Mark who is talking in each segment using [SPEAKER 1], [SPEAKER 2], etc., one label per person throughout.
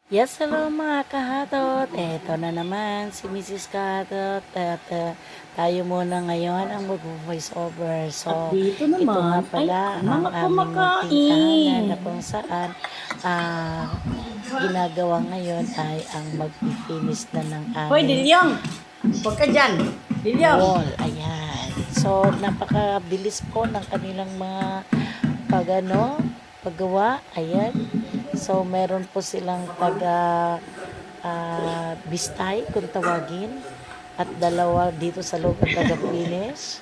[SPEAKER 1] Yes, hello mga kahatot. Eto na naman si Mrs. Kahatot at tayo muna ngayon ang mag-voice over.
[SPEAKER 2] At
[SPEAKER 1] So,
[SPEAKER 2] dito
[SPEAKER 1] ito nga
[SPEAKER 2] naman ay
[SPEAKER 1] pala
[SPEAKER 2] ang
[SPEAKER 1] ang
[SPEAKER 2] mga
[SPEAKER 1] aming munting tahanan
[SPEAKER 2] kumakain.
[SPEAKER 1] na kung saan ginagawa ngayon ay ang mag-finish na ng
[SPEAKER 2] Hoy,
[SPEAKER 1] aming
[SPEAKER 2] Dilyong! Huwag ka dyan! Dilyong!
[SPEAKER 1] wall. Ayan. So, napakabilis po ng kanilang mga paggawa. Ayan. So, meron po silang bistay kung tawagin. At dalawa dito sa loob ang taga-finish.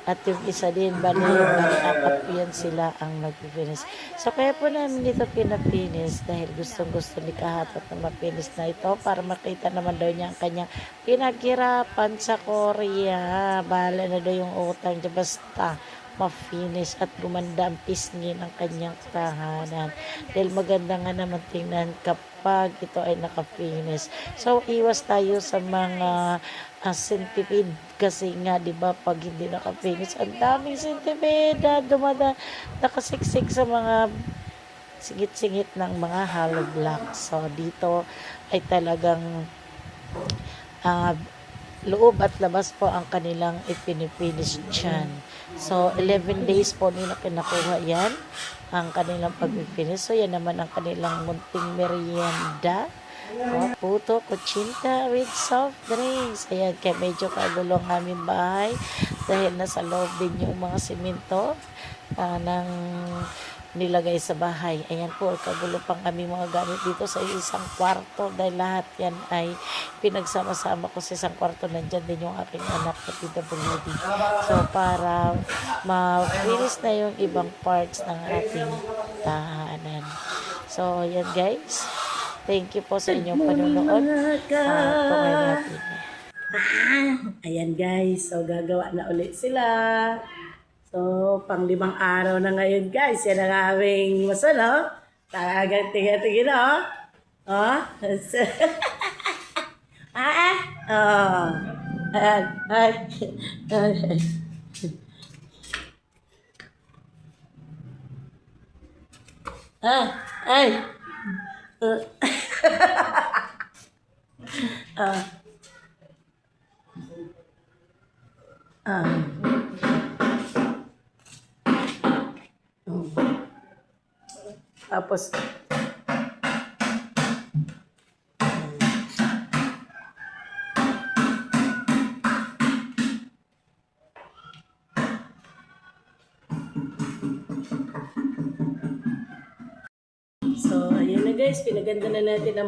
[SPEAKER 1] At yung isa din, bali apat po yan sila ang nag-finish. So, kaya po namin dito pinapinish dahil gustong-gusto ni Kahatot na mapinish na ito para makita naman daw niya ang kanyang pinaghirapan sa Korea. Bahala na daw yung utang niya basta ma-finish at gumanda ang pisngi ng kanyang tahanan. Dahil maganda nga naman tingnan kapag ito ay naka-finish. So, iwas tayo sa mga centipede kasi nga, di ba, pag hindi naka-finish, ang daming centipede na nakasiksik sa mga singit-singit ng mga hollow blocks. So, dito ay talagang uh, loob at labas po ang kanilang ipinipinish dyan. So, 11 days po nila kinakuha yan, ang kanilang pag-finish. So, yan naman ang kanilang munting merienda. Puto, kutsinta with soft drinks. Ayan, kaya medyo kagulo ang aming bahay dahil nasa loob din yung mga simento ng nilagay sa bahay. Ayan po, kagulo pang kami mga gamit dito sa isang kwarto dahil lahat yan ay pinagsama-sama ko sa isang kwarto. Nandyan din yung aking anak na PWD. So, para ma-finish na yung ibang parts ng ating tahanan. So, yan guys. Thank you po sa inyong panunood. Tuloy natin.
[SPEAKER 2] Ayan guys, so gagawa na ulit sila. So, pang 5 araw na ngayon guys. Yan ang aming masano. Talagang tingin-tingin oh. Oh. Oh. Ayan. Ay. Ay. Tapos, so, ayan na guys, pinaganda na natin ang